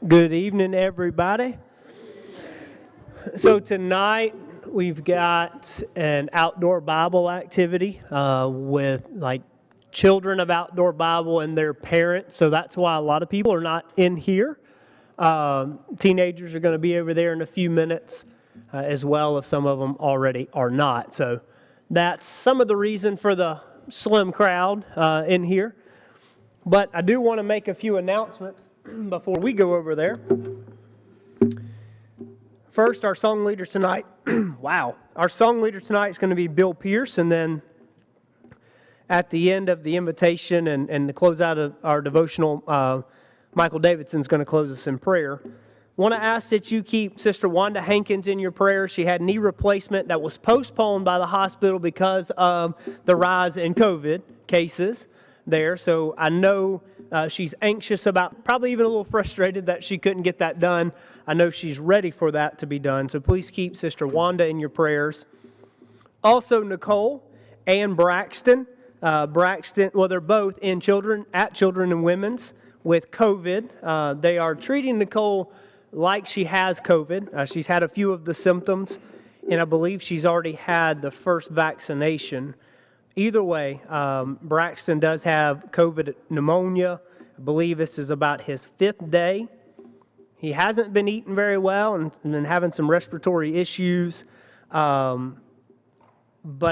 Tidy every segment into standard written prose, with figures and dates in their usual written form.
Good evening, everybody. So tonight we've got an outdoor Bible activity with children of outdoor Bible and their parents. So that's why a lot of people are not in here. Teenagers are going to be over there in a few minutes as well, if some of them already are not. So that's some of the reason for the slim crowd in here. But I do want to make a few announcements before we go over there. First, our song leader tonight, wow. Our song leader tonight is going to be Bill Pierce, and then at the end of the invitation and the close out of our devotional, Michael Davidson's going to close us in prayer. Want to ask that you keep Sister Wanda Hankins in your prayers. She had knee replacement that was postponed by the hospital because of the rise in COVID cases there. So I know she's anxious about, probably even a little frustrated that she couldn't get that done. I know she's ready for that to be done. So please keep Sister Wanda in your prayers. Also, Nicole and Braxton. They're both in Children and Women's with COVID. They are treating Nicole like she has COVID. She's had a few of the symptoms, and I believe she's already had the first vaccination. Either way, Braxton does have COVID pneumonia. I believe this is about his 5th day. He hasn't been eating very well and been having some respiratory issues. But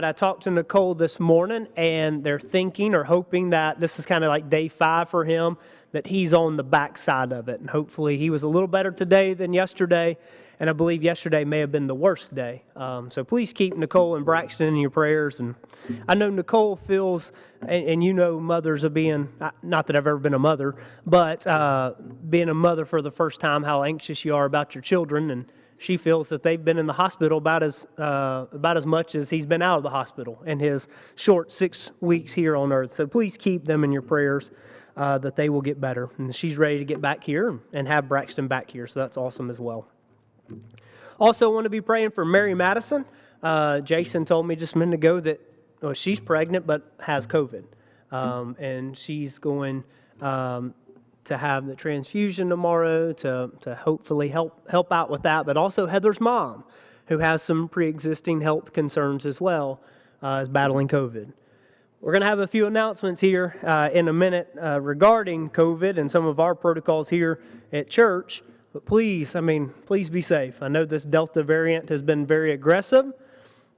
I talked to Nicole this morning, and they're thinking or hoping that this is kind of like day 5 for him, that he's on the backside of it. And hopefully he was a little better today than yesterday. And I believe yesterday may have been the worst day. So please keep Nicole and Braxton in your prayers. And I know Nicole feels, and you know mothers of being, not that I've ever been a mother, but being a mother for the first time, how anxious you are about your children. And she feels that they've been in the hospital about as much as he's been out of the hospital in his short 6 weeks here on earth. So please keep them in your prayers that they will get better. And she's ready to get back here and have Braxton back here. So that's awesome as well. Also, want to be praying for Mary Madison. Jason told me just a minute ago that she's pregnant but has COVID. And she's going to have the transfusion tomorrow to hopefully help out with that. But also Heather's mom, who has some pre-existing health concerns as well, is battling COVID. We're going to have a few announcements here in a minute regarding COVID and some of our protocols here at church. But please be safe. I know this Delta variant has been very aggressive,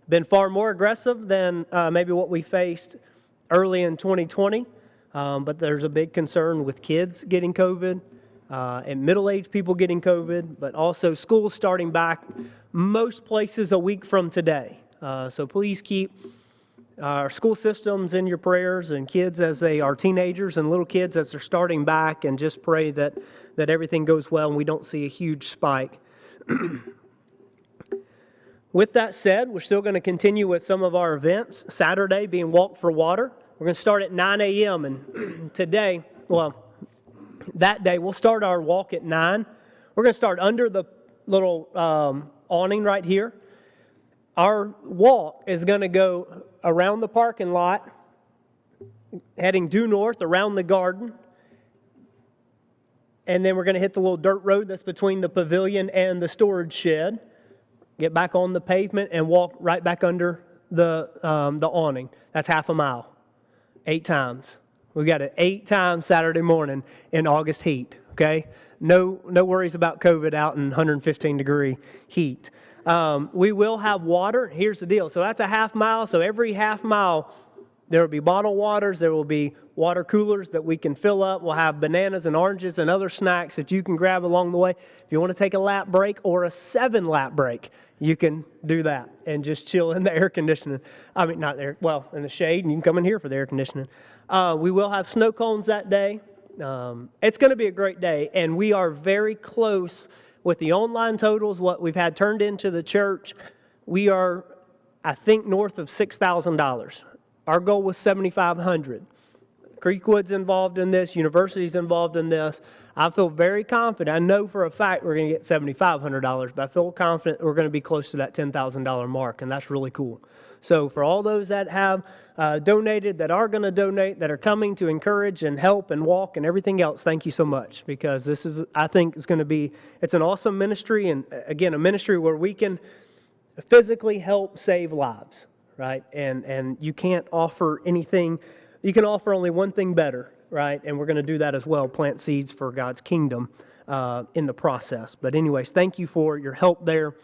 been far more aggressive than maybe what we faced early in 2020. But there's a big concern with kids getting COVID and middle-aged people getting COVID, but also schools starting back most places a week from today. So please keep our school systems in your prayers, and kids as they are teenagers and little kids as they're starting back, and just pray that everything goes well and we don't see a huge spike. With that said, we're still going to continue with some of our events. Saturday being Walk for Water. We're going to start at 9 a.m. and that day we'll start our walk at 9. We're going to start under the little awning right here. Our walk is going to go around the parking lot, heading due north around the garden, and then we're going to hit the little dirt road that's between the pavilion and the storage shed, get back on the pavement, and walk right back under the awning. That's half a mile, 8 times. We got it 8 times Saturday morning in August heat. Okay, no worries about COVID out in 115-degree heat. We will have water. Here's the deal. So that's a half mile. So every half mile, there will be bottled waters. There will be water coolers that we can fill up. We'll have bananas and oranges and other snacks that you can grab along the way. If you want to take a lap break or a 7-lap break, you can do that and just chill in the air conditioning. I mean, not there. Well, in the shade, and you can come in here for the air conditioning. We will have snow cones that day. It's going to be a great day, and we are very close with the online totals, what we've had turned into the church. We are, I think, north of $6,000. Our goal was $7,500. Creekwood's involved in this, university's involved in this. I feel very confident. I know for a fact we're going to get $7,500, but I feel confident we're going to be close to that $10,000 mark, and that's really cool. So for all those that have donated, that are going to donate, that are coming to encourage and help and walk and everything else, thank you so much, because this is, I think, is going to be, it's an awesome ministry, and again, a ministry where we can physically help save lives, right? And you can't offer anything, you can offer only one thing better, right? And we're going to do that as well, plant seeds for God's kingdom in the process. But anyways, thank you for your help there.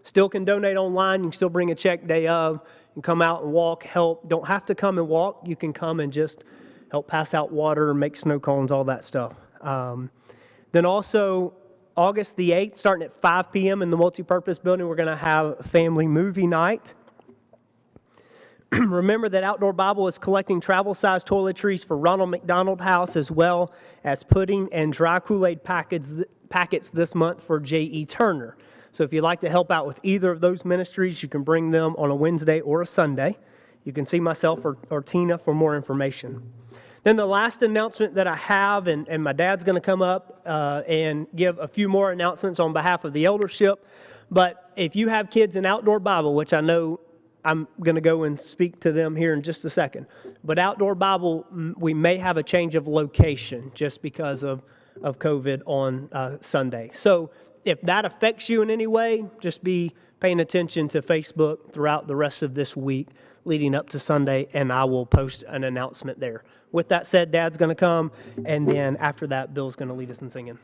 Still can donate online. You can still bring a check day of. You can come out and walk, help. Don't have to come and walk. You can come and just help pass out water, make snow cones, all that stuff. Then also, August the 8th, starting at 5 p.m. in the multipurpose building, we're going to have a family movie night. Remember that Outdoor Bible is collecting travel-sized toiletries for Ronald McDonald House, as well as pudding and dry Kool-Aid packets this month for J.E. Turner. So if you'd like to help out with either of those ministries, you can bring them on a Wednesday or a Sunday. You can see myself or Tina for more information. Then the last announcement that I have, and my dad's going to come up and give a few more announcements on behalf of the eldership. But if you have kids in Outdoor Bible, which I know I'm going to go and speak to them here in just a second. But Outdoor Bible, we may have a change of location just because of COVID on Sunday. So if that affects you in any way, just be paying attention to Facebook throughout the rest of this week leading up to Sunday, and I will post an announcement there. With that said, Dad's going to come, and then after that, Bill's going to lead us in singing.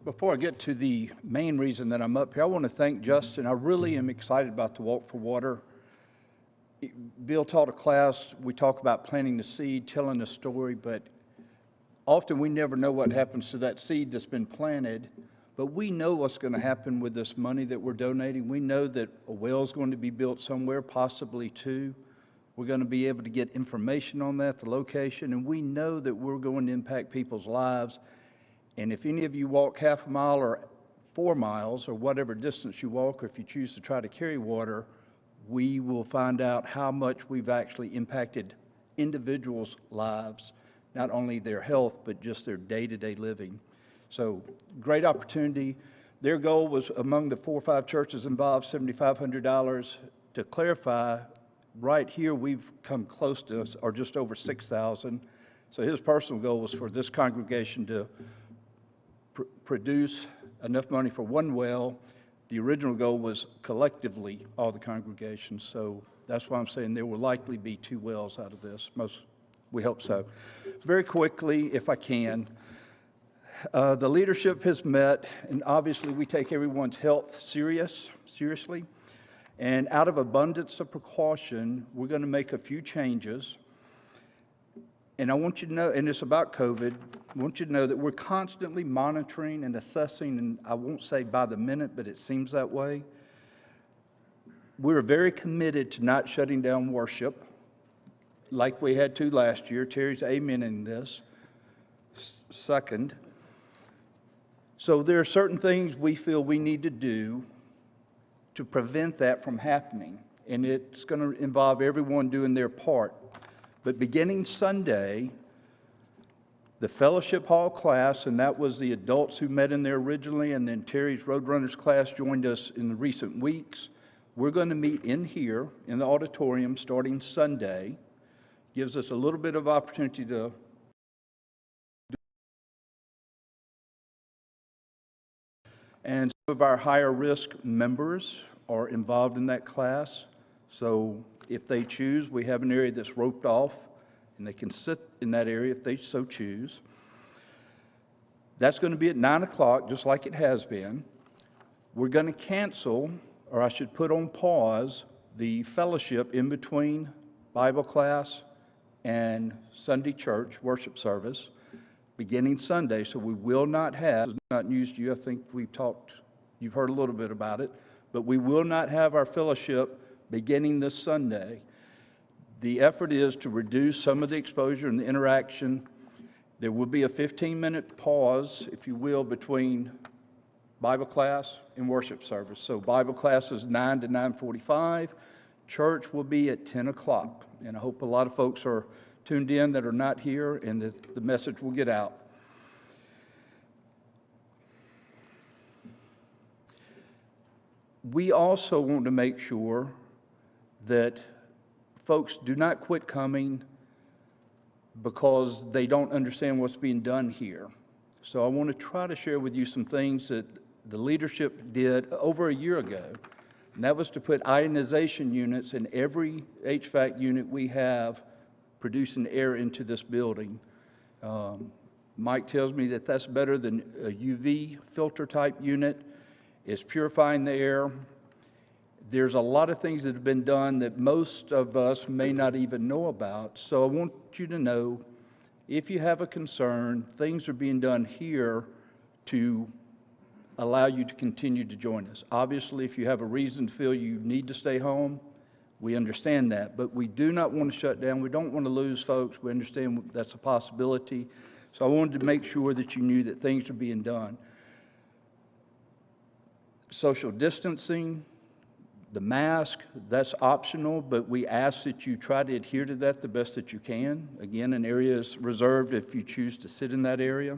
Before I get to the main reason that I'm up here, I want to thank Justin. I really am excited about the Walk for Water. Bill taught a class. We talk about planting the seed, telling the story, but often we never know what happens to that seed that's been planted, but we know what's going to happen with this money that we're donating. We know that a well is going to be built somewhere, possibly two. We're going to be able to get information on that, the location, and we know that we're going to impact people's lives. And if any of you walk half a mile or 4 miles or whatever distance you walk, or if you choose to try to carry water, we will find out how much we've actually impacted individuals' lives, not only their health, but just their day-to-day living. So great opportunity. Their goal was, among the 4 or 5 churches involved, $7,500. To clarify, right here we've come close to, or just over 6,000. So his personal goal was for this congregation to produce enough money for one well. The original goal was collectively all the congregations. So that's why I'm saying there will likely be 2 wells out of this. We hope so. Very quickly, if I can, the leadership has met, and obviously we take everyone's health seriously. And out of abundance of precaution, we're going to make a few changes. And I want you to know, and it's about COVID, I want you to know that we're constantly monitoring and assessing, and I won't say by the minute, but it seems that way. We're very committed to not shutting down worship like we had to last year. Terry's amening this. Second, so there are certain things we feel we need to do to prevent that from happening, and it's going to involve everyone doing their part. But beginning Sunday, the fellowship hall class, and that was the adults who met in there originally, and then Terry's Roadrunners class joined us in the recent weeks. We're going to meet in here in the auditorium starting Sunday. Gives us a little bit of opportunity to and some of our higher risk members are involved in that class. So if they choose, we have an area that's roped off, and they can sit in that area if they so choose. That's going to be at 9 o'clock, just like it has been. We're going to cancel, or I should put on pause, the fellowship in between Bible class and Sunday church worship service beginning Sunday. So we will not have, it's not news to you, I think we've talked, you've heard a little bit about it, but we will not have our fellowship beginning this Sunday. The effort is to reduce some of the exposure and the interaction. There will be a 15-minute pause, if you will, between Bible class and worship service. So Bible class is 9 to 9:45. Church will be at 10 o'clock, and I hope a lot of folks are tuned in that are not here and that the message will get out. We also want to make sure that folks do not quit coming because they don't understand what's being done here. So I want to try to share with you some things that the leadership did over a year ago, and that was to put ionization units in every HVAC unit we have producing air into this building. Mike tells me that that's better than a UV filter type unit. It's purifying the air. There's a lot of things that have been done that most of us may not even know about. So I want you to know, if you have a concern, things are being done here to allow you to continue to join us. Obviously, if you have a reason to feel you need to stay home, we understand that. But we do not want to shut down. We don't want to lose folks. We understand that's a possibility. So I wanted to make sure that you knew that things are being done. Social distancing, the mask, that's optional, but we ask that you try to adhere to that the best that you can. Again, an area is reserved if you choose to sit in that area.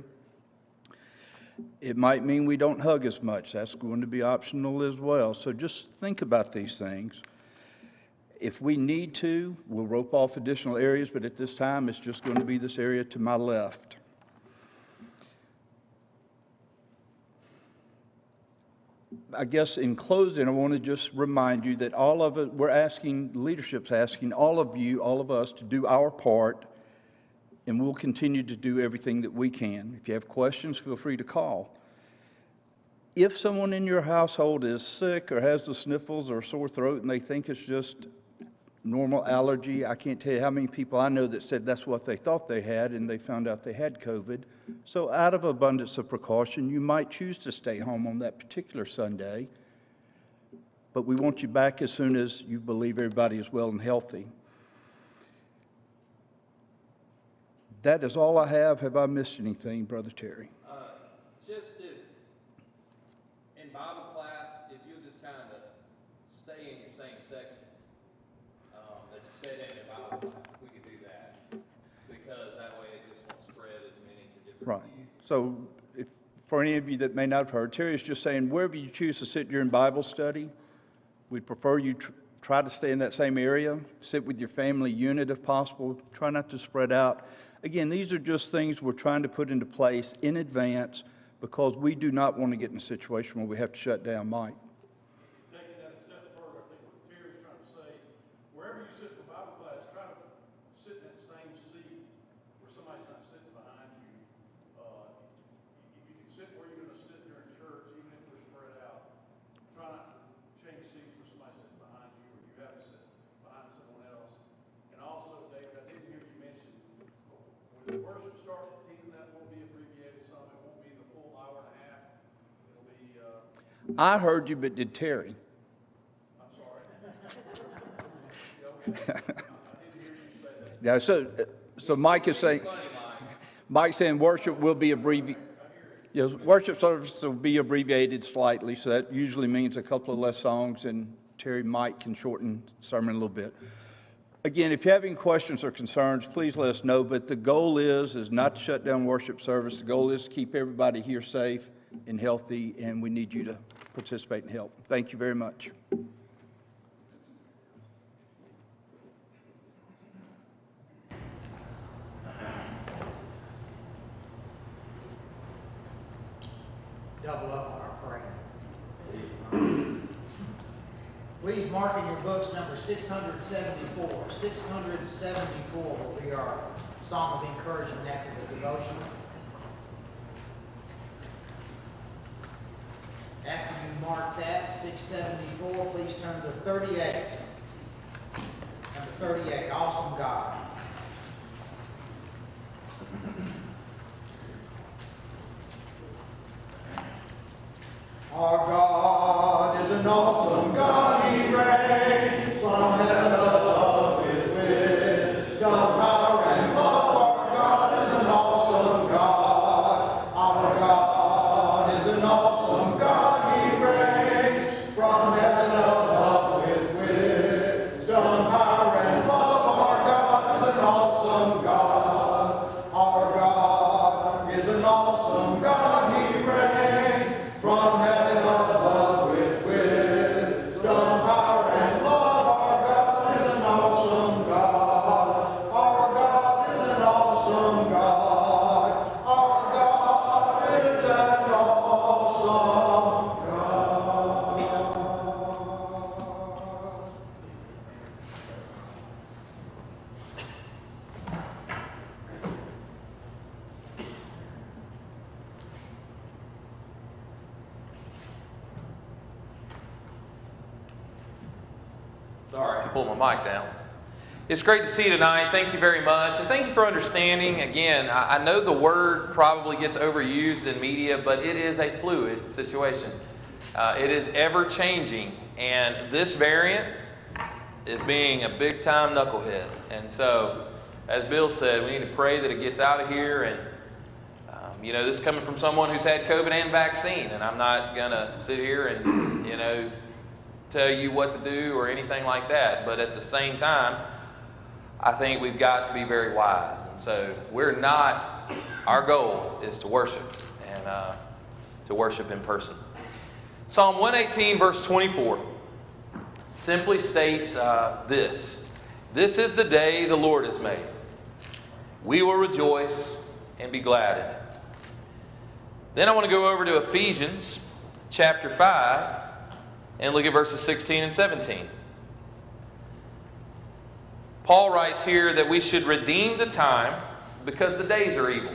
It might mean we don't hug as much. That's going to be optional as well. So just think about these things. If we need to, we'll rope off additional areas, but at this time, it's just going to be this area to my left. I guess in closing, I want to just remind you that all of it, leadership's asking all of you, all of us to do our part, and we'll continue to do everything that we can. If you have questions, feel free to call. If someone in your household is sick or has the sniffles or sore throat and they think it's just normal allergy, I can't tell you how many people I know that said that's what they thought they had and they found out they had COVID. So out of abundance of precaution, you might choose to stay home on that particular Sunday, but we want you back as soon as you believe everybody is well and healthy. That is all I have. Have I missed anything, Brother Terry? Just if, in Bible class, if you'll just kind of stay in your same section that you said in your Bible class, if we could do that, because that way it just won't spread as many to different views. So for any of you that may not have heard, Terry is just saying wherever you choose to sit during Bible study, we'd prefer you try to stay in that same area, sit with your family unit if possible, try not to spread out. Again, these are just things we're trying to put into place in advance because we do not want to get in a situation where we have to shut down Mike. Taking that a step further, I think what Terry's trying to say, wherever you sit in the Bible class, try to sit in that same seat where somebody's not sitting behind you. If you can sit where you're going to sit during church, even if we're spread out, try not to change seats where somebody sits behind you or you have to sit behind someone else. And also, David, I didn't hear you mention, when the worship starts at 10, that will be abbreviated some. It won't be the full hour and a half. It'll be... I heard you, but did Terry? I'm sorry. I didn't hear you say that. Yeah, so Mike is saying, Mike's saying worship will be abbreviated. Yes, worship service will be abbreviated slightly, so that usually means a couple of less songs, and Terry Mike can shorten the sermon a little bit. Again, if you have any questions or concerns, please let us know, but the goal is not to shut down worship service. The goal is to keep everybody here safe and healthy, and we need you to participate and help. Thank you very much. Double up on our praying. Please mark in your books number 674. 674 will be our song of encouragement after the devotion. After you mark that, 674, please turn to 38. Number 38, Awesome God. Our God is an awesome God, He reigns from heaven above with wisdom, power, and love. Our God is an awesome God. Our God is an awesome God, He reigns from heaven above with wisdom. awesome God. Our God is an awesome God. He reigns from heaven above with wisdom, power, and love. Our God is an awesome God. Our God is an awesome God. Our God is an awesome God. Sorry, I pulled my mic down. It's great to see you tonight. Thank you very much. And thank you for understanding. Again, I know the word probably gets overused in media, but it is a fluid situation. It is ever changing. And this variant is being a big time knucklehead. And so, as Bill said, we need to pray that it gets out of here. And, this is coming from someone who's had COVID and vaccine. And I'm not going to sit here and, tell you what to do or anything like that. But at the same time, I think we've got to be very wise. And so our goal is to worship and to worship in person. Psalm 118 verse 24 simply states this is the day the Lord has made. We will rejoice and be glad in it. Then I want to go over to Ephesians chapter 5 and look at verses 16 and 17. Paul writes here that we should redeem the time because the days are evil.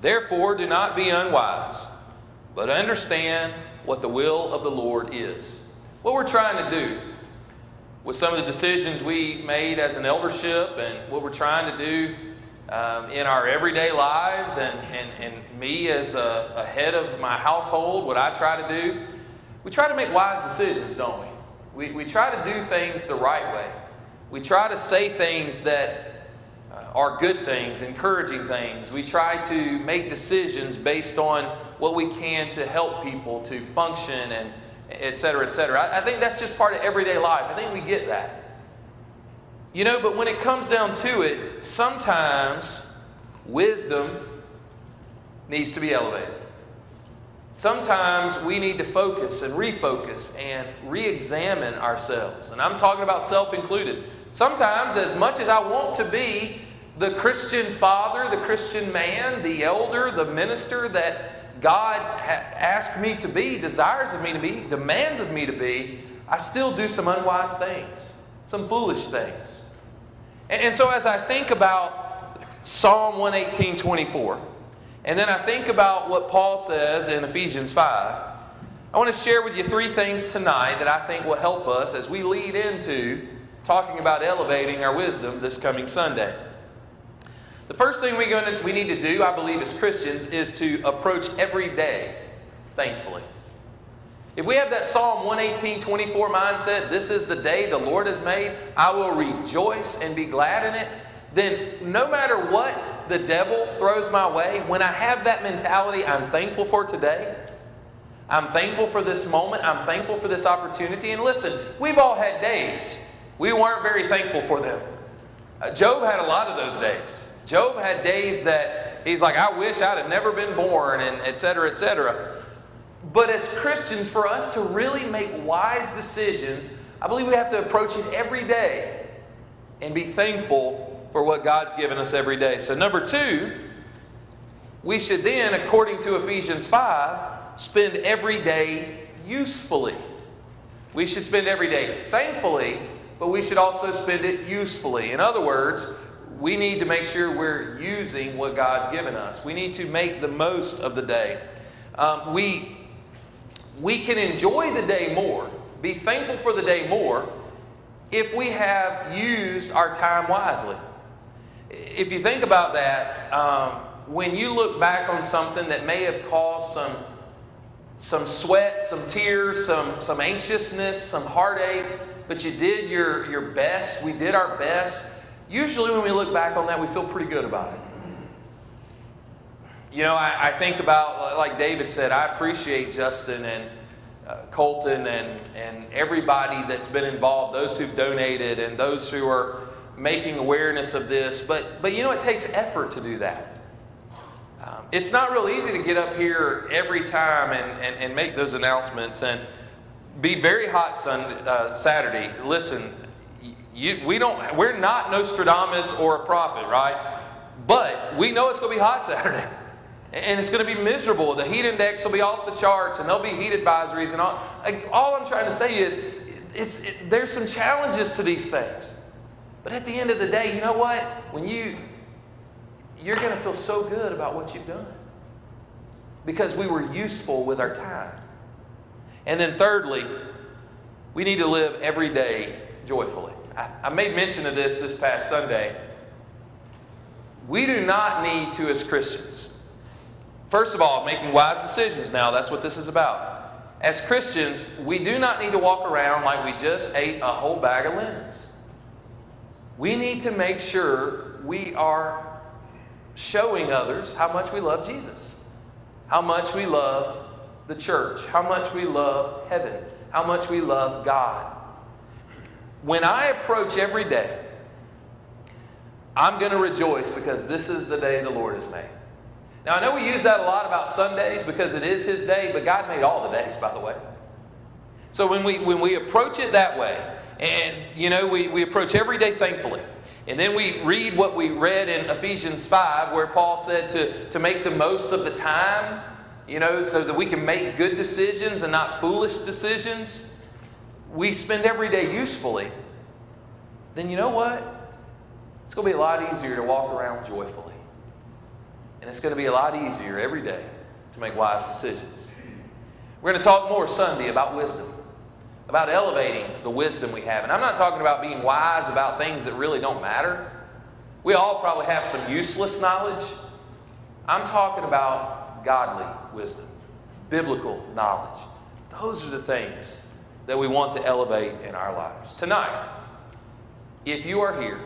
Therefore, do not be unwise, but understand what the will of the Lord is. What we're trying to do with some of the decisions we made as an eldership and what we're trying to do in our everyday lives and me as a head of my household, what I try to do, we try to make wise decisions, don't we? We try to do things the right way. We try to say things that are good things, encouraging things. We try to make decisions based on what we can to help people to function and et cetera, et cetera. I think that's just part of everyday life. I think we get that. But when it comes down to it, sometimes wisdom needs to be elevated. Sometimes we need to focus and refocus and re-examine ourselves. And I'm talking about self included. Sometimes, as much as I want to be the Christian father, the Christian man, the elder, the minister that God asked me to be, desires of me to be, demands of me to be, I still do some unwise things, some foolish things. And so as I think about Psalm 118:24, and then I think about what Paul says in Ephesians 5, I want to share with you 3 things tonight that I think will help us as we lead into talking about elevating our wisdom this coming Sunday. The first thing we need to do, I believe, as Christians, is to approach every day thankfully. If we have that Psalm 118:24 mindset, this is the day the Lord has made, I will rejoice and be glad in it, then no matter what the devil throws my way, when I have that mentality, I'm thankful for today. I'm thankful for this moment. I'm thankful for this opportunity. And listen, we've all had days we weren't very thankful for them. Job had a lot of those days. Job had days that he's like, I wish I'd have never been born, and et cetera, et cetera. But as Christians, for us to really make wise decisions, I believe we have to approach it every day and be thankful for what God's given us every day. So number 2, we should then, according to Ephesians 5, spend every day usefully. We should spend every day thankfully, but we should also spend it usefully. In other words, we need to make sure we're using what God's given us. We need to make the most of the day. We can enjoy the day more, be thankful for the day more, if we have used our time wisely. If you think about that, when you look back on something that may have caused some sweat, some tears, some anxiousness, some heartache, but you did your best, we did our best, usually when we look back on that, we feel pretty good about it. I think about, like David said, I appreciate Justin and Colton and everybody that's been involved, those who've donated and those who are making awareness of this, but it takes effort to do that. It's not real easy to get up here every time and make those announcements and be very hot Saturday. Listen, we're not Nostradamus or a prophet, right? But we know it's going to be hot Saturday. And it's going to be miserable. The heat index will be off the charts, and there'll be heat advisories. And all I'm trying to say is there's some challenges to these things. But at the end of the day, you know what? When you're going to feel so good about what you've done. Because we were useful with our time. And then thirdly, we need to live every day joyfully. I made mention of this past Sunday. We do not need to, as Christians, first of all, making wise decisions now, that's what this is about. As Christians, we do not need to walk around like we just ate a whole bag of lemons. We need to make sure we are showing others how much we love Jesus, how much we love the church, how much we love heaven, how much we love God. When I approach every day, I'm going to rejoice because this is the day the Lord has made. Now, I know we use that a lot about Sundays because it is His day, but God made all the days, by the way. So when we approach it that way, and, we approach every day thankfully, and then we read what we read in Ephesians 5, where Paul said to make the most of the time, so that we can make good decisions and not foolish decisions. We spend every day usefully. Then you know what? It's going to be a lot easier to walk around joyfully. And it's going to be a lot easier every day to make wise decisions. We're going to talk more Sunday about wisdom, about elevating the wisdom we have. And I'm not talking about being wise about things that really don't matter. We all probably have some useless knowledge. I'm talking about godly wisdom, biblical knowledge. Those are the things that we want to elevate in our lives. Tonight, if you are here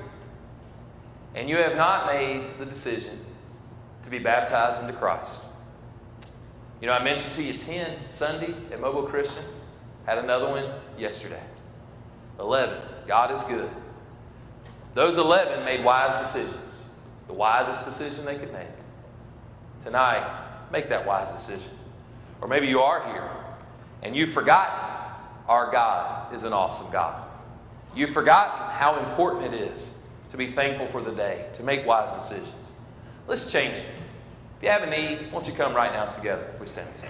and you have not made the decision to be baptized into Christ, I mentioned to you 10 Sunday at Mobile Christian. Had another one yesterday. 11. God is good. Those 11 made wise decisions. The wisest decision they could make. Tonight, make that wise decision. Or maybe you are here and you've forgotten our God is an awesome God. You've forgotten how important it is to be thankful for the day, to make wise decisions. Let's change it. If you have a need, won't you come right now together? We stand and sing.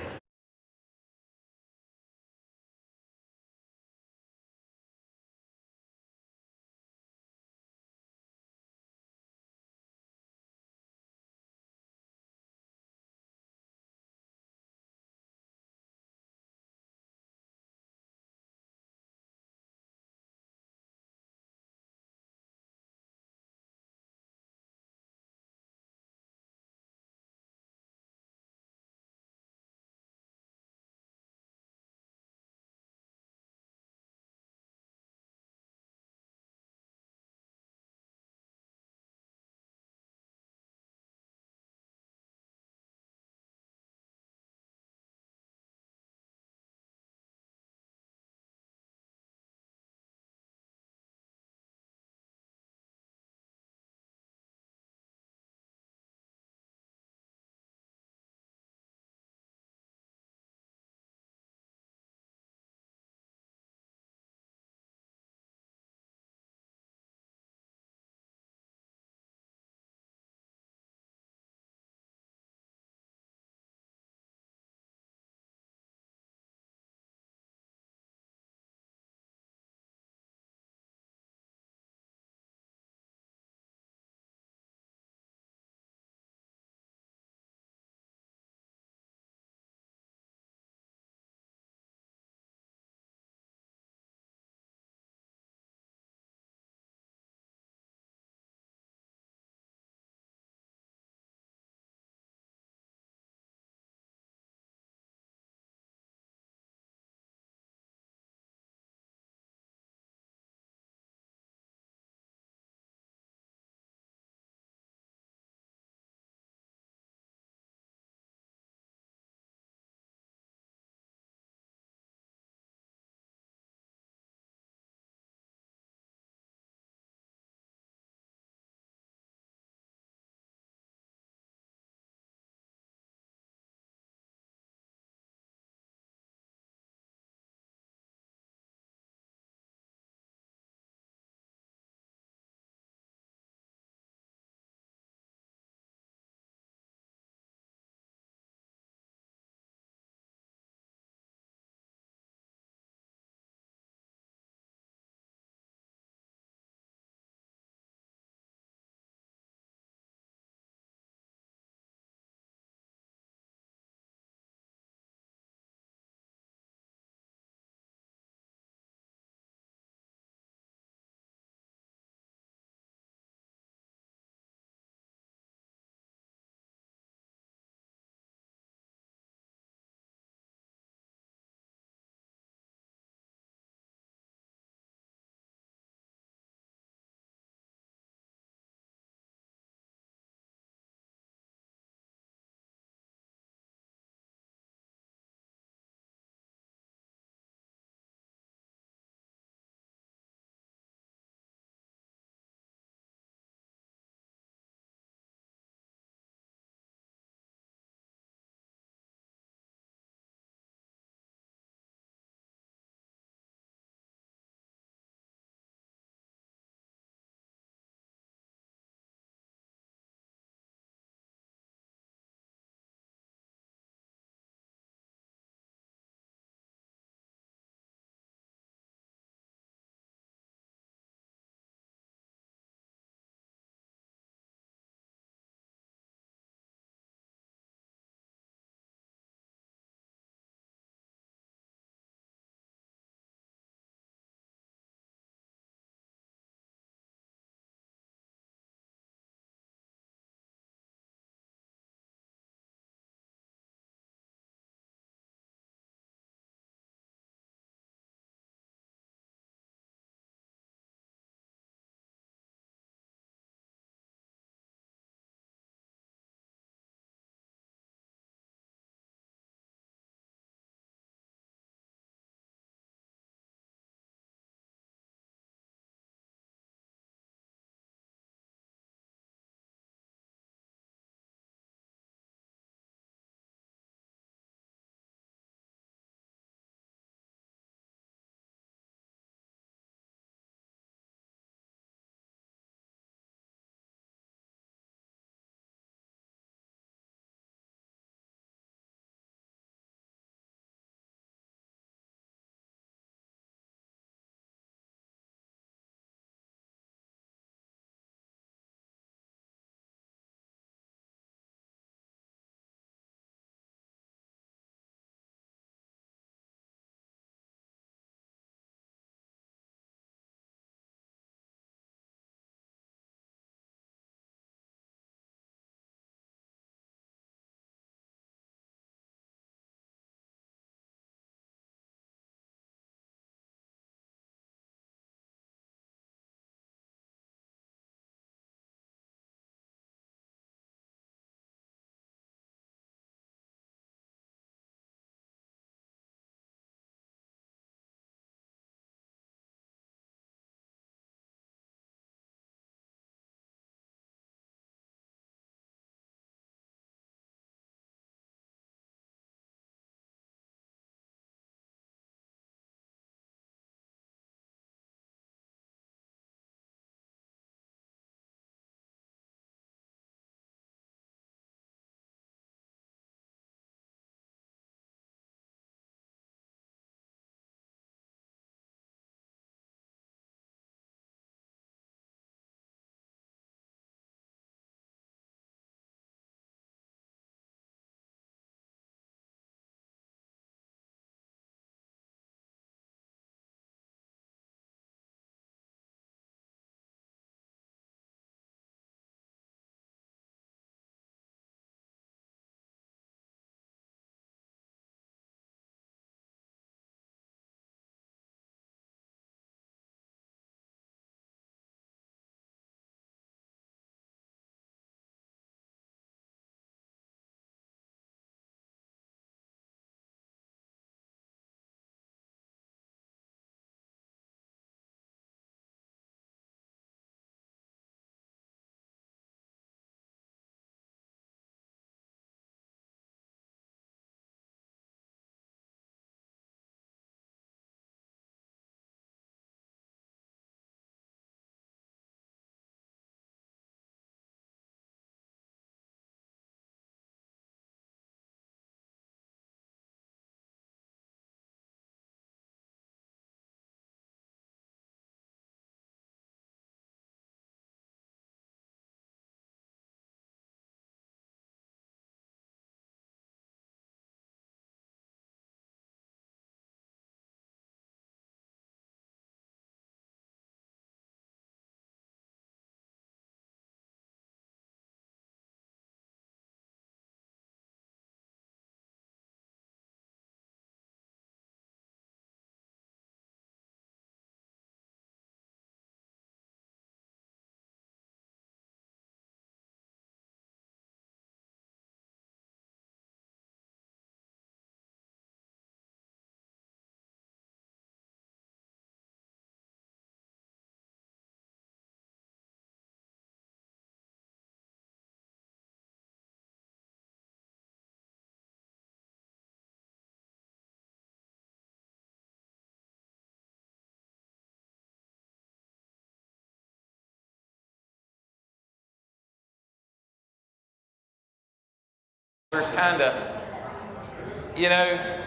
There's kind of, you know,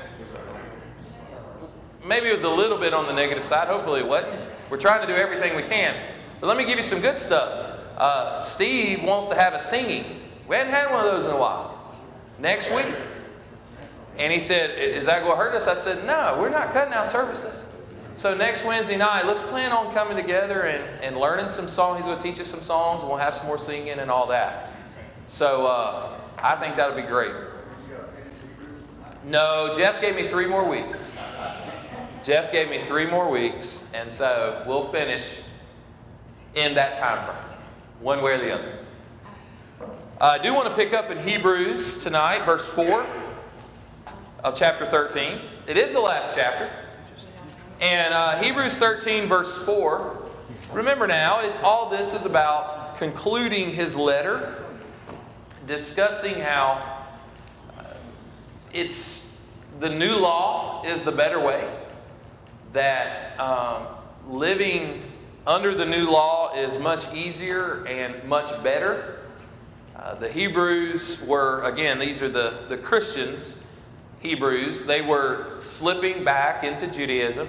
maybe it was a little bit on the negative side. Hopefully it wasn't. We're trying to do everything we can. But let me give you some good stuff. Steve wants to have a singing. We hadn't had one of those in a while. Next week. And he said, is that going to hurt us? I said, no, we're not cutting out services. So next Wednesday night, let's plan on coming together and learning some songs. He's going to teach us some songs, and we'll have some more singing and all that. So I think that'll be great. No, Jeff gave me 3 more weeks. Jeff gave me 3 more weeks, and so we'll finish in that time frame, one way or the other. I do want to pick up in Hebrews tonight, verse 4 of chapter 13. It is the last chapter. And Hebrews 13, verse 4. Remember now, all this is about concluding his letter, discussing how it's the new law is the better way, that living under the new law is much easier and much better. The Hebrews were, again, these are the Christians, Hebrews, they were slipping back into Judaism.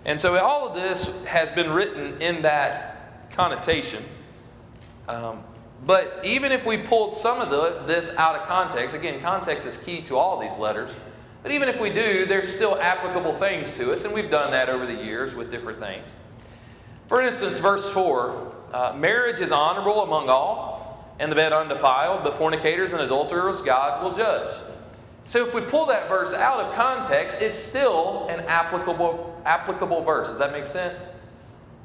And so all of this has been written in that connotation. But even if we pulled some of this out of context, again, context is key to all these letters. But even if we do, there's still applicable things to us, and we've done that over the years with different things. For instance, verse 4, marriage is honorable among all, and the bed undefiled, but fornicators and adulterers God will judge. So if we pull that verse out of context, it's still an applicable verse. Does that make sense?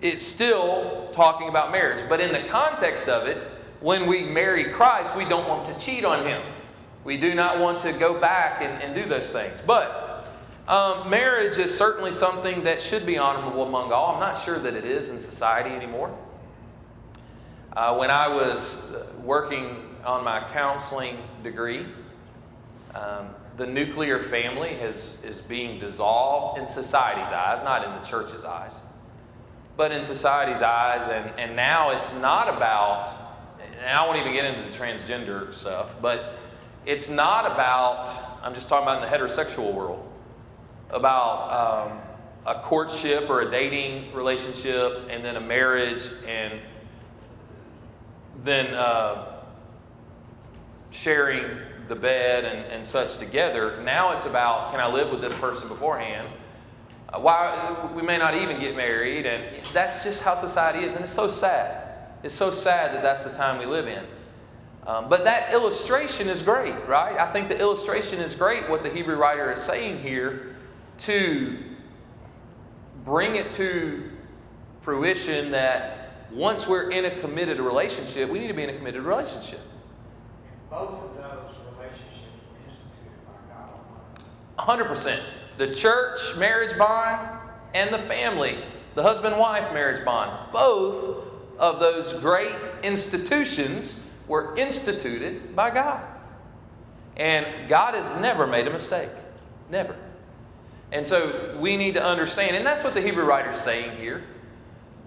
It's still talking about marriage. But in the context of it, when we marry Christ, we don't want to cheat on Him. We do not want to go back and do those things. But marriage is certainly something that should be honorable among all. I'm not sure that it is in society anymore. When I was working on my counseling degree, the nuclear family is being dissolved in society's eyes, not in the church's eyes, but in society's eyes. And now it's not about, and I won't even get into the transgender stuff, but it's not about, I'm just talking about in the heterosexual world, about a courtship or a dating relationship and then a marriage and then sharing the bed and such together. Now it's about, can I live with this person beforehand? Why we may not even get married, and that's just how society is, and it's so sad. It's so sad that that's the time we live in. But that illustration is great, right? I think the illustration is great, what the Hebrew writer is saying here, to bring it to fruition that once we're in a committed relationship, we need to be in a committed relationship. Both of those relationships were instituted by God Almighty. 100%. The church marriage bond and the family, the husband-wife marriage bond, both of those great institutions were instituted by God. And God has never made a mistake. Never. And so we need to understand, and that's what the Hebrew writer is saying here.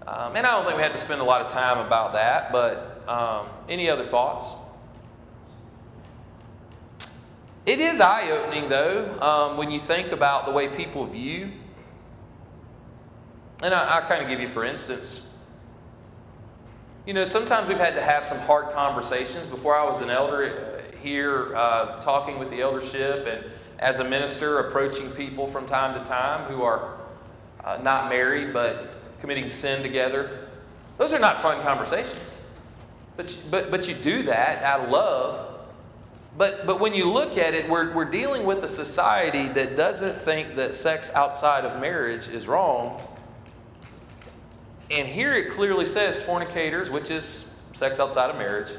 And I don't think we have to spend a lot of time about that, but any other thoughts? It is eye-opening, though, when you think about the way people view. And I'll kind of give you, for instance, you know, sometimes we've had to have some hard conversations. Before I was an elder here, talking with the eldership, and as a minister, approaching people from time to time who are not married but committing sin together. Those are not fun conversations. But you do that out of love. But when you look at it, we're dealing with a society that doesn't think that sex outside of marriage is wrong. And here it clearly says fornicators, which is sex outside of marriage,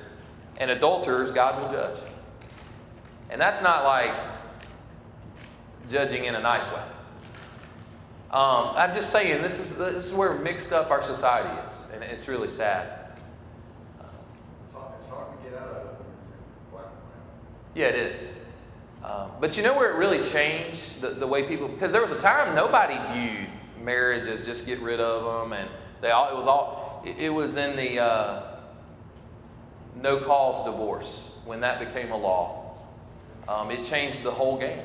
and adulterers, God will judge. And that's not like judging in a nice way. I'm just saying this is where mixed up our society is, and it's really sad. It's hard to get out of it when it's in black and white. Yeah, it is. But you know where it really changed the way people, because there was a time nobody viewed marriage as just get rid of them, and it was in the no cause divorce when that became a law. It changed the whole game.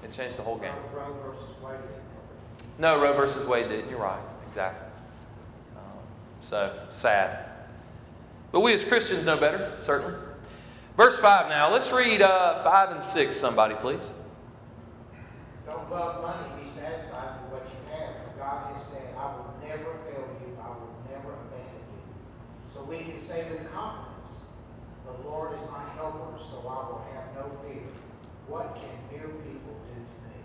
It changed the whole game. Roe versus Wade. No, Roe versus Wade didn't. You're right. Exactly. So, sad. But we as Christians know better, certainly. Verse 5 now. Let's read 5 and 6, somebody, please. Don't love money, be satisfied with what you have, for God has said, I will never fail you, I will never abandon you. So we can say with confidence, the Lord is my helper, so I will have no fear. What can mere people do to me?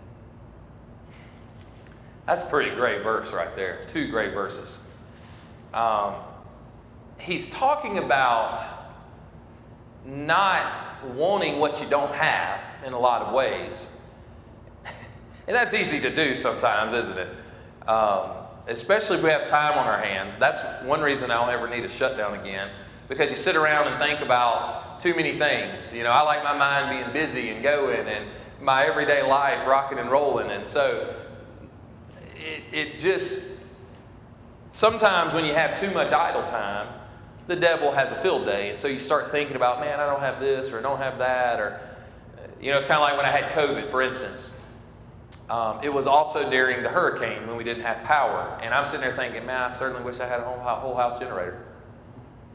That's a pretty great verse right there. 2 great verses. He's talking about not wanting what you don't have in a lot of ways. And that's easy to do sometimes, isn't it? Especially if we have time on our hands. That's one reason I don't ever need a shutdown again, because you sit around and think about too many things. You know, I like my mind being busy and going, and my everyday life rocking and rolling. And so it just, sometimes when you have too much idle time, the devil has a field day. And so you start thinking about, man, I don't have this, or I don't have that, or, you know, it's kind of like when I had COVID, for instance. It was also during the hurricane when we didn't have power. And I'm sitting there thinking, man, I certainly wish I had a whole house generator.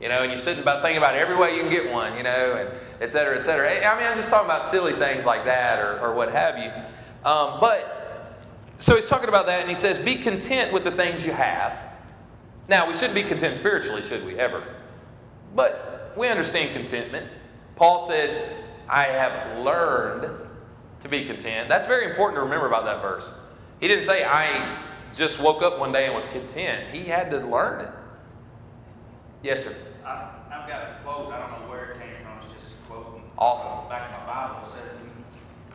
You know, and you're thinking about every way you can get one, you know, and et cetera, et cetera. I mean, I'm just talking about silly things like that or what have you. So he's talking about that, and he says, be content with the things you have. Now, we shouldn't be content spiritually, should we, ever? But we understand contentment. Paul said, I have learned to be content. That's very important to remember about that verse. He didn't say, I just woke up one day and was content. He had to learn it. Yes, sir. I've got a quote. I don't know where it came from. It's just a quote. Awesome. Back in my Bible, it says,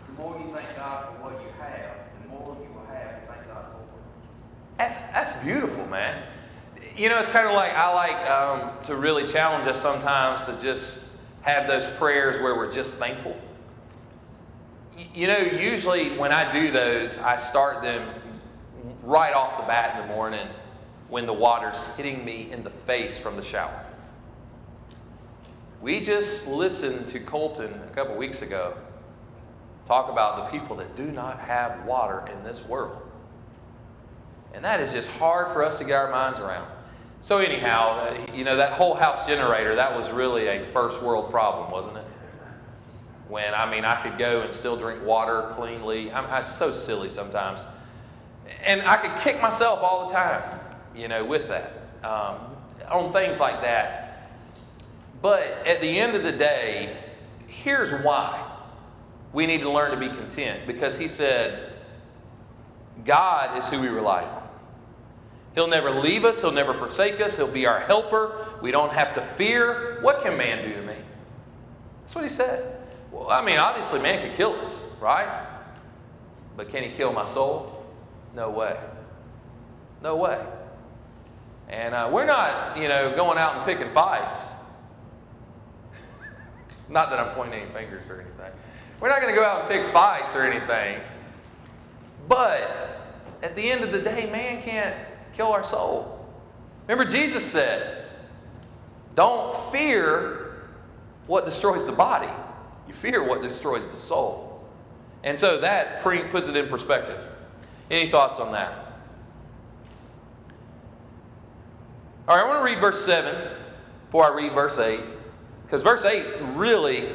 the more you thank God for what you have, the more you will have to thank God for it. That's beautiful, man. You know, it's kind of like, I like to really challenge us sometimes to just have those prayers where we're just thankful. You know, usually when I do those, I start them right off the bat in the morning when the water's hitting me in the face from the shower. We just listened to Colton a couple weeks ago talk about the people that do not have water in this world. And that is just hard for us to get our minds around. So anyhow, you know, that whole house generator, that was really a first world problem, wasn't it? When, I mean, I could go and still drink water cleanly. I'm so silly sometimes. And I could kick myself all the time, you know, with that, on things like that. But at the end of the day, here's why we need to learn to be content. Because he said, God is who we rely on. He'll never leave us. He'll never forsake us. He'll be our helper. We don't have to fear. What can man do to me? That's what he said. Well, I mean, obviously man could kill us, right? But can he kill my soul? No way. No way. And we're not, you know, going out and picking fights. Not that I'm pointing any fingers or anything. We're not going to go out and pick fights or anything. But at the end of the day, man can't kill our soul. Remember, Jesus said, don't fear what destroys the body. You fear what destroys the soul. And so that puts it in perspective. Any thoughts on that? All right, I want to read verse 7 before I read verse 8. Because verse 8 really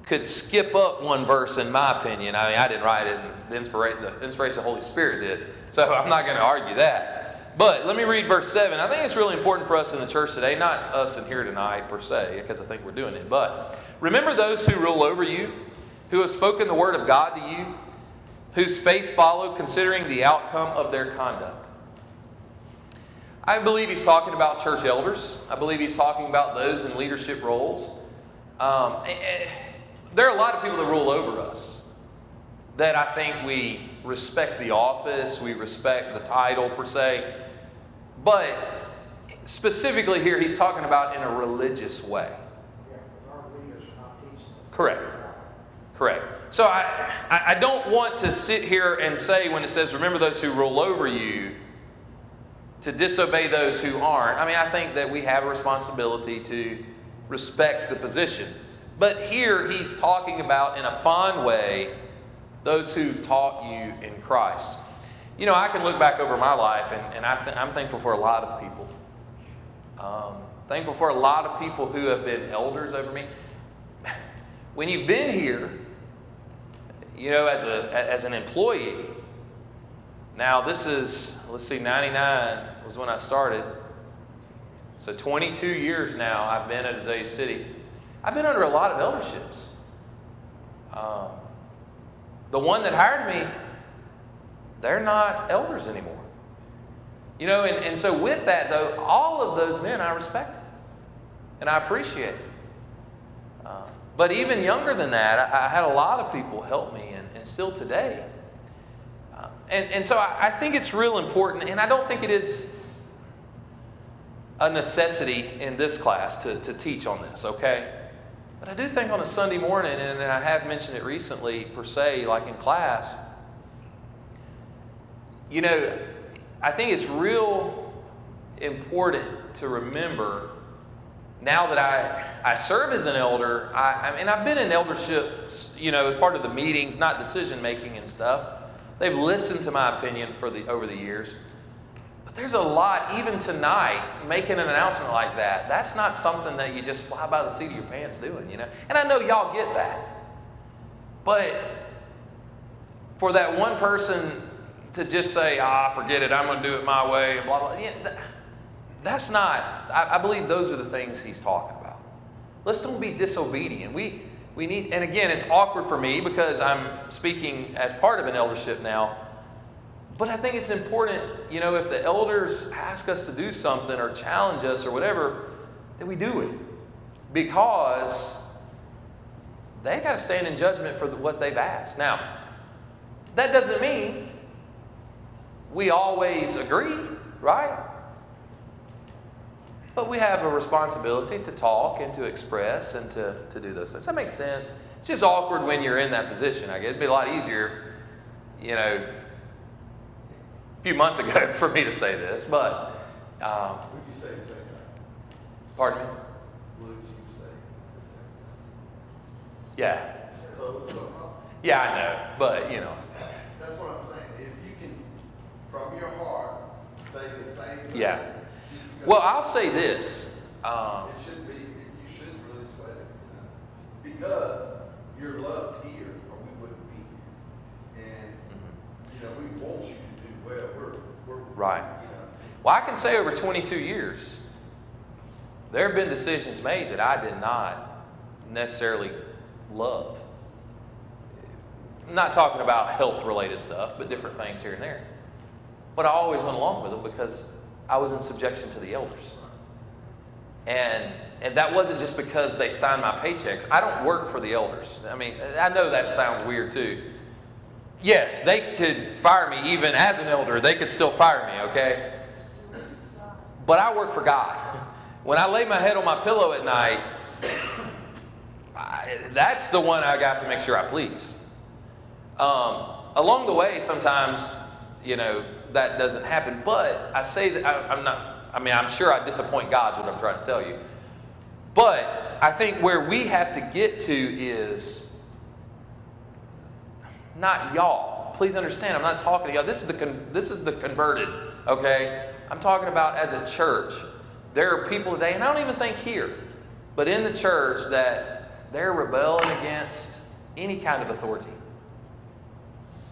could skip up one verse, in my opinion. I mean, I didn't write it. The inspiration of the Holy Spirit did. So I'm not going to argue that. But let me read verse 7. I think it's really important for us in the church today, not us in here tonight per se, because I think we're doing it. But remember those who rule over you, who have spoken the word of God to you, whose faith followed, considering the outcome of their conduct. I believe he's talking about church elders. I believe he's talking about those in leadership roles. There are a lot of people that rule over us that I think we respect the office, we respect the title per se. But specifically here, he's talking about in a religious way. Yeah, because our leaders are not teaching us. Correct. Correct. So I don't want to sit here and say when it says, remember those who rule over you, to disobey those who aren't. I mean, I think that we have a responsibility to respect the position. But here he's talking about, in a fond way, those who've taught you in Christ. You know, I can look back over my life, and I'm thankful for a lot of people. Thankful for a lot of people who have been elders over me. When you've been here, you know, as an employee, now this is, let's see, 99 was when I started. So 22 years now I've been at Azalea City. I've been under a lot of elderships. The one that hired me, they're not elders anymore. You know, and so with that, though, all of those men I respect and I appreciate. But even younger than that, I had a lot of people help me, and still today. And so I think it's real important, and I don't think it is a necessity in this class to teach on this, okay? But I do think on a Sunday morning, and I have mentioned it recently per se, like in class, you know, I think it's real important to remember, now that I serve as an elder, and I've been in elderships, you know, part of the meetings, not decision making and stuff. They've listened to my opinion over the years. But there's a lot, even tonight, making an announcement like that. That's not something that you just fly by the seat of your pants doing, you know. And I know y'all get that. But for that one person to just say, forget it, I'm going to do it my way, and blah, blah, yeah, that's not, I believe those are the things he's talking about. Let's don't be disobedient. We need, and again, it's awkward for me because I'm speaking as part of an eldership now. But I think it's important, you know, if the elders ask us to do something or challenge us or whatever, that we do it. Because they got to stand in judgment for what they've asked. Now, that doesn't mean we always agree, right? But we have a responsibility to talk and to express and to do those things. That makes sense. It's just awkward when you're in that position, I guess. It'd be a lot easier, you know, a few months ago for me to say this, but Would you say the same thing? pardon me? Would you say the same thing? Yeah. So, Yeah, I know, but you know. that's what I'm saying. If you can, from your heart, say the same thing. Yeah. Well, I'll say this. It shouldn't be, you shouldn't really sweat it, you know, because you're loved here, or we wouldn't be here. And, you know, we want you to do well. We're Right. You know. Well, I can say over 22 years, there have been decisions made that I did not necessarily love. I'm not talking about health-related stuff, but different things here and there. But I always went along with them because I was in subjection to the elders. And that wasn't just because they signed my paychecks. I don't work for the elders. I mean, I know that sounds weird too. Yes, they could fire me even as an elder. They could still fire me, okay? But I work for God. When I lay my head on my pillow at night, that's the one I got to make sure I please. Along the way, sometimes, you know, that doesn't happen. But I say that I'm sure I disappoint God, is what I'm trying to tell you. But I think where we have to get to is not y'all. Please understand, I'm not talking to y'all. This is the converted, okay? I'm talking about as a church. There are people today, and I don't even think here, but in the church that they're rebelling against any kind of authority.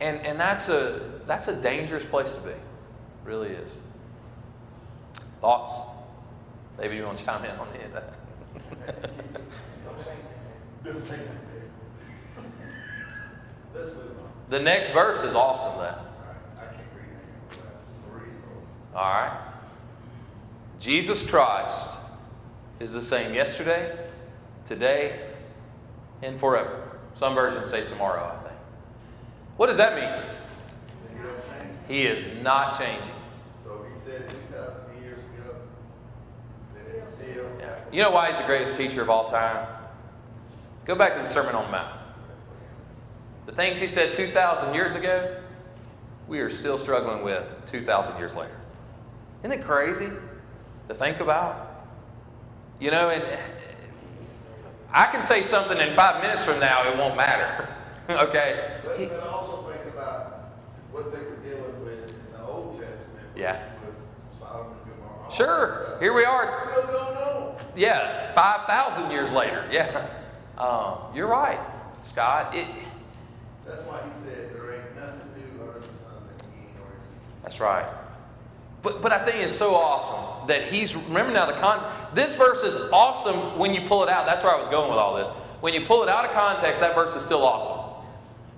And that's a dangerous place to be. It really is. Thoughts? Maybe you want to chime in on any of that. Don't say that, Dave. Let's move on. The next verse is awesome, then. All right, I can't read that. All right. Jesus Christ is the same yesterday, today, and forever. Some versions say tomorrow, I think. What does that mean? He don't change. He is not changing. So if he said it 2,000 years ago, then it's still. Yeah. You know why he's the greatest teacher of all time? Go back to the Sermon on the Mount. The things he said 2,000 years ago, we are still struggling with 2,000 years later. Isn't it crazy to think about? You know, and I can say something in 5 minutes from now, it won't matter. Okay? But also think about what they were dealing with in the Old Testament. Yeah. With Sodom and Gomorrah. all Sure. that stuff. Here we are. Still going on. Yeah, 5,000 years later. Yeah. You're right, Scott. That's why he said there ain't nothing new under the sun that he ain't already seen. That's right. But I think it's so awesome that remember now this verse is awesome when you pull it out. That's where I was going with all this. When you pull it out of context, that verse is still awesome.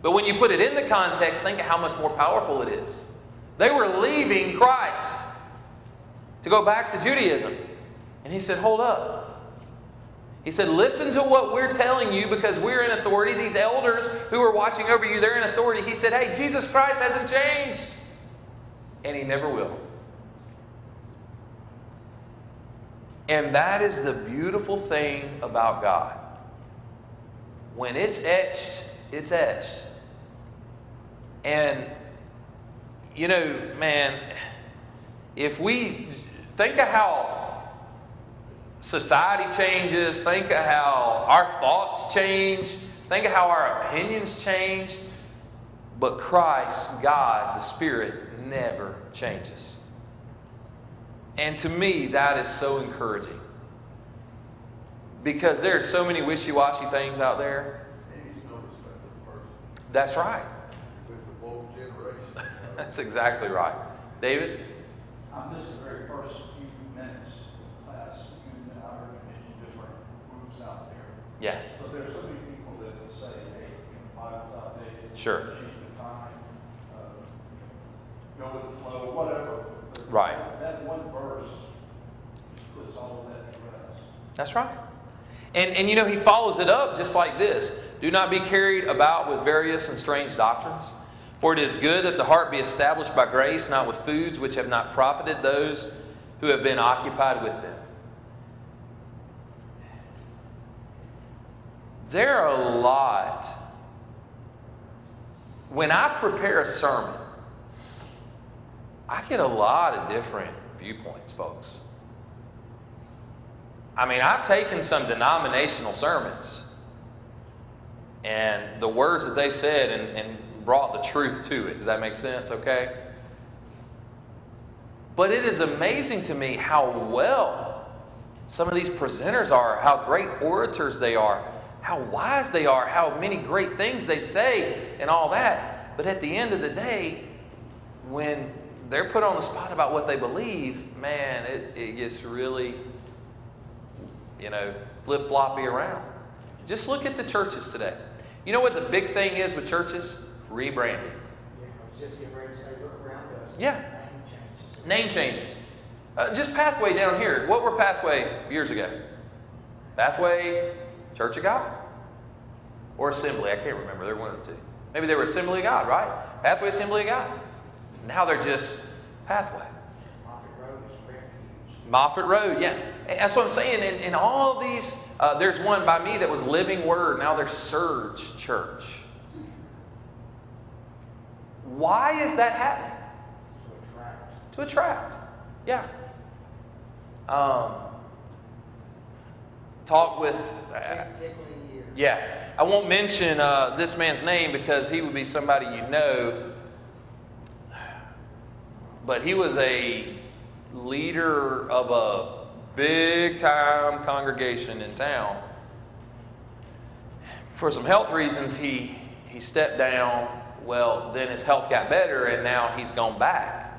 But when you put it into context, think of how much more powerful it is. They were leaving Christ to go back to Judaism. And he said, hold up. He said, listen to what we're telling you because we're in authority. These elders who are watching over you, they're in authority. He said, hey, Jesus Christ hasn't changed. And he never will. And that is the beautiful thing about God. When it's etched, it's etched. And, you know, man, if we think of how society changes, think of how our thoughts change, think of how our opinions change, but Christ, God, the Spirit, never changes. And to me, that is so encouraging. Because there are so many wishy-washy things out there. And he's no respecter of person. That's right. With the woke generation. That's exactly right. David? I missed the very first few minutes of class. I heard you mention different groups out there. Yeah. So there's so many people that will say, hey, the Bible's outdated. Sure. Change the time. Go with the flow, whatever. But Right. That one verse just puts all of that to rest. That's right. And you know, he follows it up just like this. Do not be carried about with various and strange doctrines. For it is good that the heart be established by grace, not with foods which have not profited those who have been occupied with them. There are a lot. When I prepare a sermon, I get a lot of different viewpoints, folks. I mean, I've taken some denominational sermons and the words that they said and brought the truth to it. Does that make sense? Okay? But it is amazing to me how well some of these presenters are, how great orators they are, how wise they are, how many great things they say and all that. But at the end of the day, when they're put on the spot about what they believe, man, it gets really, flip-floppy around. Just look at the churches today. You know what the big thing is with churches? Rebranding. Yeah, I was just getting ready to say, look around us. Yeah. Name changes. Just Pathway down here. What were Pathway years ago? Pathway Church of God? Or Assembly? I can't remember. They're one of the two. Maybe they were Assembly of God, right? Pathway Assembly of God. Now they're just Pathway. Moffett Road, yeah. That's what I'm saying. In all of these, there's one by me that was Living Word. Now they're Surge Church. Why is that happening? To attract. Yeah. Talk with... yeah. I won't mention this man's name because he would be somebody you know. But he was a leader of a big-time congregation in town. For some health reasons, he stepped down. Well, then his health got better, and now he's gone back.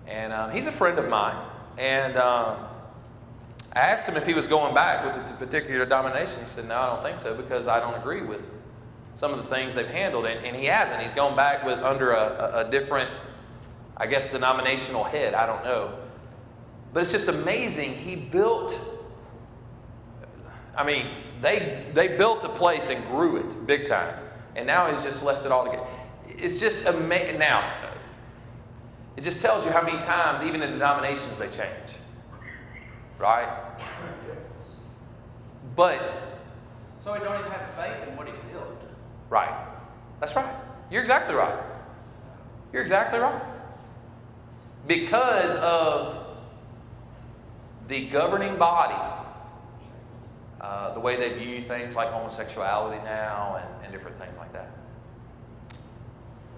And he's a friend of mine. And I asked him if he was going back with a particular denomination. He said, no, I don't think so, because I don't agree with some of the things they've handled. And he hasn't. He's gone back with under a different, I guess, denominational head. I don't know. But it's just amazing. He built, they built a place and grew it big time. And now he's just left it all together. It's just amazing. Now, it just tells you how many times, even in denominations, they change. Right? But. So he don't even have faith in what he built. Right. That's right. You're exactly right. You're exactly right. Because of the governing body the way they view things like homosexuality now and different things like that.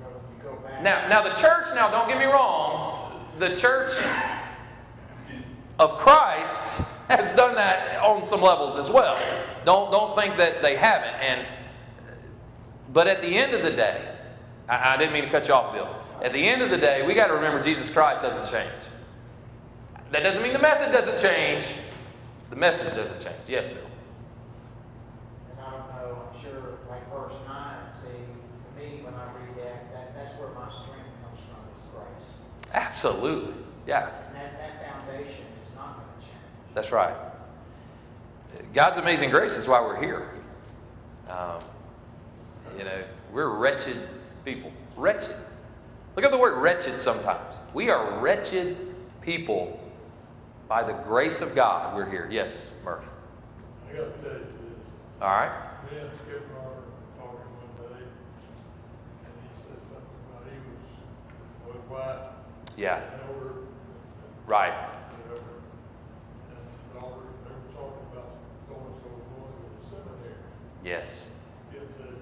Well, if you go back. Now the church, now don't get me wrong, the church of Christ has done that on some levels as well. Don't think that they haven't. But at the end of the day, I didn't mean to cut you off, Bill. At the end of the day, we got to remember Jesus Christ doesn't change. That doesn't mean the method doesn't change. The message doesn't change. Yes, Bill. And I don't know, I'm sure, like verse 9, see, to me, when I read that's where my strength comes from, is grace. Absolutely. Yeah. And that foundation is not going to change. That's right. God's amazing grace is why we're here. We're wretched people. Wretched. Look at the word wretched sometimes. We are wretched people. By the grace of God, we're here. Yes, Murph. I got to tell you this. All right. Me and Skip and I were talking one day, and he said something about he was with wife. Yeah. And over, Right. whatever. And his daughter, they were talking about so-and-so going to the seminary. Yes. Skip said,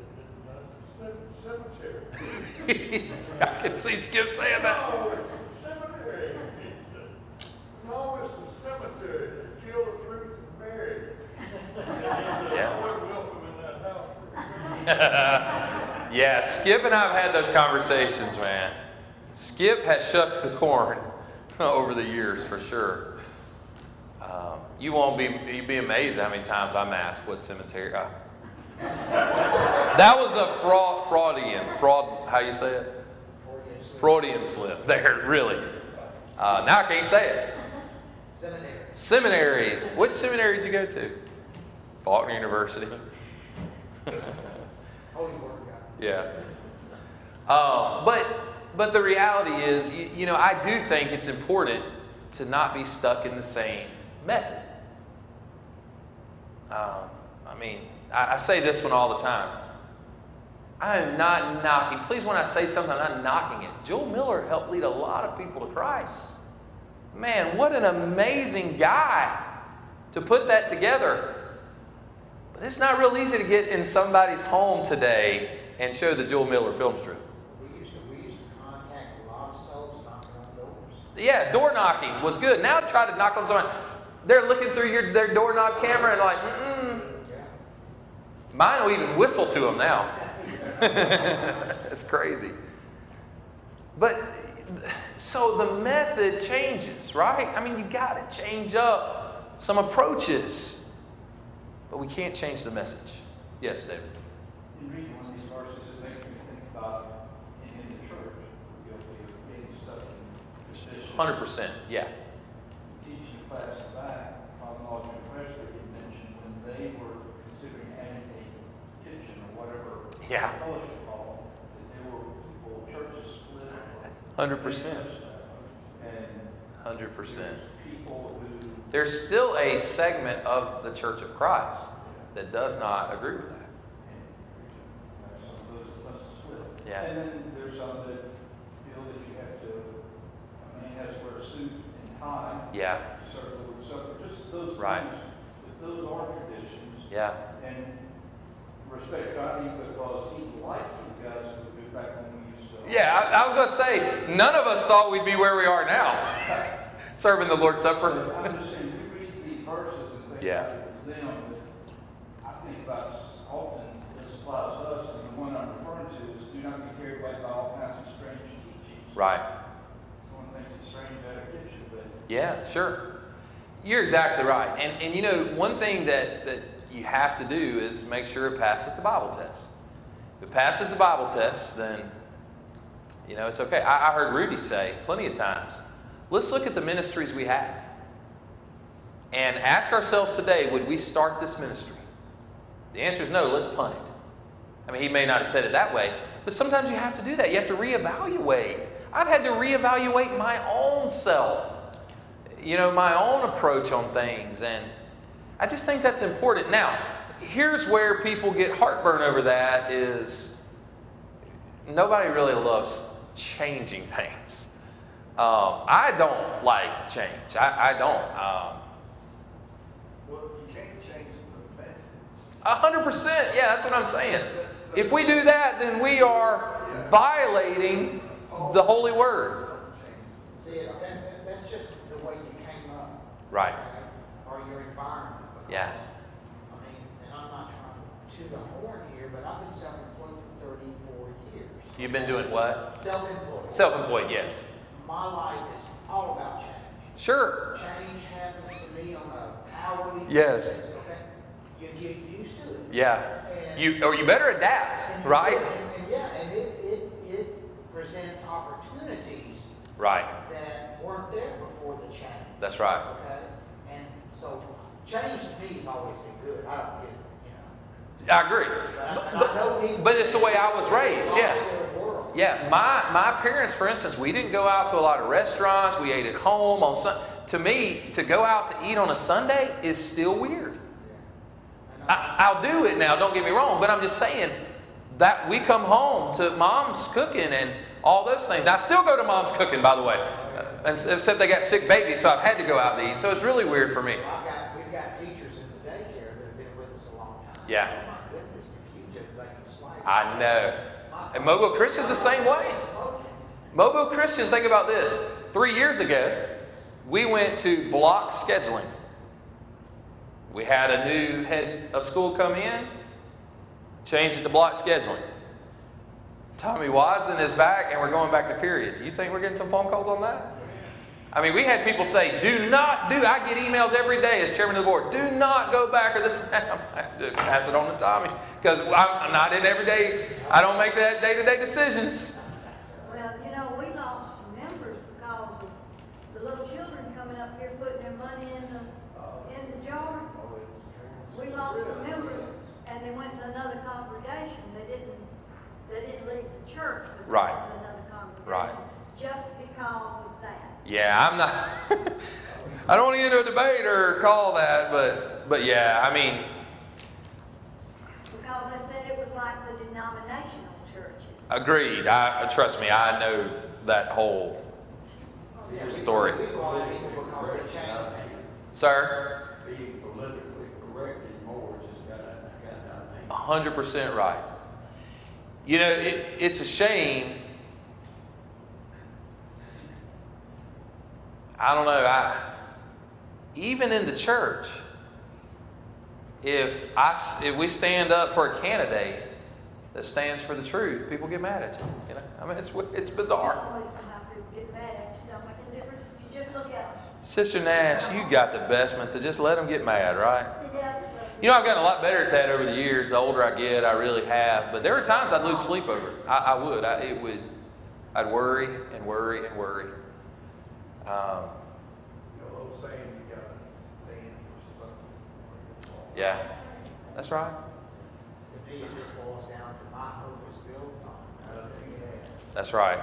it's a cemetery. I can see Skip saying that. No, it's a seminary. He said, no, it's a cemetery. They kill the truth and bury it. And he said, Yeah. I wouldn't welcome in that house. Yeah, Skip and I have had those conversations, man. Skip has shucked the corn over the years, for sure. You'd be amazed how many times I'm asked what cemetery. That was a fraud, how you say it? Freudian slip there, really. Now I can't say it. Seminary. Which seminary did you go to? Faulkner University. Holy Word of God. Yeah. But the reality is, I do think it's important to not be stuck in the same method. I say this one all the time. I am not knocking. Please, when I say something, I'm not knocking it. Joel Miller helped lead a lot of people to Christ. Man, what an amazing guy to put that together. But it's not real easy to get in somebody's home today and show the Joel Miller film strip. We used to contact a lot of souls knocking on doors. Yeah, door knocking was good. Now try to knock on someone. They're looking through their doorknob camera and like, Yeah. Mine will even whistle to them now. It's crazy. But so the method changes, right? You got to change up some approaches. But we can't change the message. Yes, David. In reading one of these verses, it makes me think about in the church, we're guilty of being stuck in tradition. 100%, yeah. Teaching class back, Father Lodge Presley had mentioned when they were considering adding a kitchen or whatever Yeah. fellowship hall, that there were people, churches split. 100%. And 100%. people who There's still a segment of the Church of Christ that does not agree with that. some of those that must have split. Yeah. And then there's some that feel that you have to, has to wear a suit and tie. Yeah. So just those Right. things, but those are traditions. Yeah. And respect God because He liked you guys to do back when we used to. Yeah, I was going to say, none of us thought we'd be where we are now, serving the Lord's Supper. I'm just saying, we read these verses and think Yeah. like it was them, but I think about often this applies to us, and the one I'm referring to is do not be carried away by all kinds of strange teachings. Right. One thinks it's strange out of kitchen, but Yeah, sure. You're exactly right. And one thing that you have to do is make sure it passes the Bible test. If it passes the Bible test, then, it's okay. I heard Rudy say plenty of times, let's look at the ministries we have and ask ourselves today, would we start this ministry? The answer is no, let's punt it. He may not have said it that way, but sometimes you have to do that. You have to reevaluate. I've had to reevaluate my own self, my own approach on things, and I just think that's important. Now, here's where people get heartburn over that is nobody really loves changing things. I don't like change. I don't. Well, you can't change the 100%. Yeah, that's what I'm saying. If we do that, then we are violating the holy word. See, that's just the way you came up. Right. Okay? Or your environment. Yeah. I mean, and I'm not trying to toot a horn here, but I've been self-employed for 34 years. You've been doing what? Self-employed. Self-employed, yes. My life is all about change. Sure. Change happens to me on a hourly Yes. basis. Okay? You get used to it. Yeah. You better adapt, right? And it presents opportunities Right. that weren't there before the change. That's right. Okay? And so change to me has always been good. I don't get it, I agree. I know people, But it's the way I was raised, yeah. opposite world. Yeah, my parents, for instance, we didn't go out to a lot of restaurants. We ate at home on Sunday. To me, to go out to eat on a Sunday is still weird. I'll do it now, don't get me wrong, but I'm just saying that we come home to mom's cooking and all those things. I still go to mom's cooking, by the way, except they got sick babies, so I've had to go out to eat. So it's really weird for me. We've got teachers in the daycare that have been with us a long time. Yeah. Oh my goodness, if you just make the slightest. I know. And Mobile Christian's the same way. Mobile Christian, think about this. 3 years ago, we went to block scheduling. We had a new head of school come in, changed it to block scheduling. Tommy Wasden is back, and we're going back to periods. You think we're getting some phone calls on that? I mean, we had people say, I get emails every day as chairman of the board, do not go back or this and that. I have to pass it on to Tommy, because I'm not in every day. I don't make that day-to-day decisions. Well, you know, we lost some members because of the little children coming up here putting their money in the jar. We lost some members, and they went to another congregation. They didn't leave the church, but they Right. went to another congregation. Right. Just because of that. Yeah, I'm not. I don't want to get into a debate or call that, but yeah, I mean. Because they said it was like the denominational churches. Agreed. Trust me, I know that whole story. We lost people because we changed things. Sir? Being politically correct anymore, just got out. 100% right. You know, it's a shame. I don't know. Even in the church, if we stand up for a candidate that stands for the truth, people get mad at you. You know, I mean, it's bizarre. Always come out here and get mad at you. Don't make a difference if you just look at them. Sister Nash, you got the best man to just let them get mad, right? Yeah. You know, I've gotten a lot better at that over the years. The older I get, I really have. But there were times I'd lose sleep over it. I would. I'd worry and worry and worry. The old saying, you gotta stand for something. Yeah, that's right. To me, it just boils down to my hope is built on nothing else. That's right.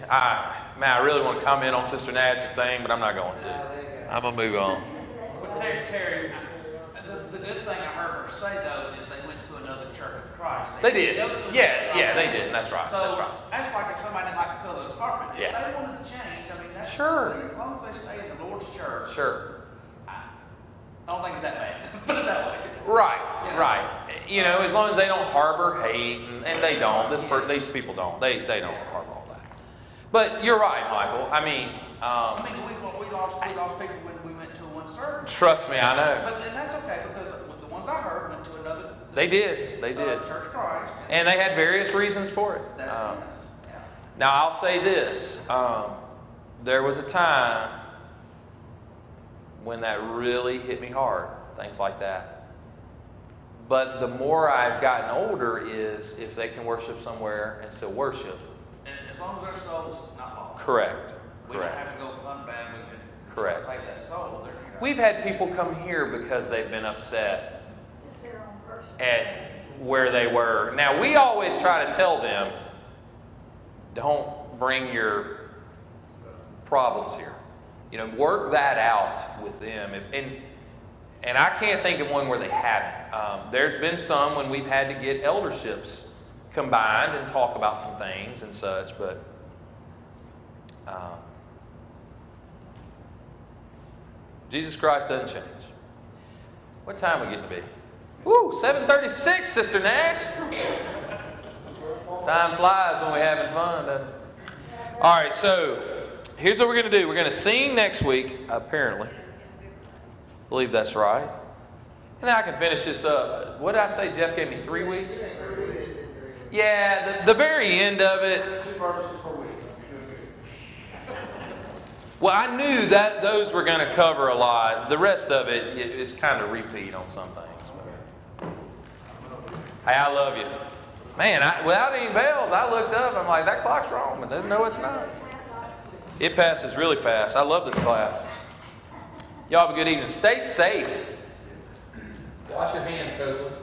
I really want to comment on Sister Nash's thing, but I'm not going to. I'm going to move on. Well, Terry, the good thing I heard her say, though, is they went to another church of Christ. They did. Yeah, they did. That's right. So That's right. that's like if somebody didn't like the color of the carpet. If Yeah. they wanted to change, I mean, that's Sure. as long as they stay in the Lord's church. Sure. I don't think it's that bad. Put it that way. Right, You know? right. You know, as long as they don't harbor hate, and they don't. These people don't. They don't harbor all that. But you're right, Michael. I mean, We lost people when we went to one service. trust me, I know. And that's okay because the ones I heard went to another. They did. Church of Christ. And they had various reasons for it. That's yeah. Now, I'll say this. There was a time when that really hit me hard, things like that. But the more I've gotten older is if they can worship somewhere and still worship. And as long as their soul's not lost. Correct. We don't have to go unbound and Correct. save that soul. We've had people come here because they've been upset Just their own person. at where they were. Now, we always try to tell them, don't bring your problems here. You know, work that out with them. And I can't think of one where they haven't. There's been some when we've had to get elderships combined and talk about some things and such, but Jesus Christ doesn't change. What time we getting to be? Woo, 7:36, Sister Nash. Time flies when we're having fun, doesn't it? All right, so here's what we're going to do. We're going to sing next week, apparently. I believe that's right. And I can finish this up. What did I say? Jeff gave me 3 weeks? Yeah, the very end of it. 2 verses per week. Well, I knew that those were going to cover a lot. The rest of it is kind of repeat on some things. But, hey, I love you. Man, without any bells, I looked up. I'm like, that clock's wrong. And no, it's not. It passes really fast. I love this class. Y'all have a good evening. Stay safe. Wash your hands, Copeland.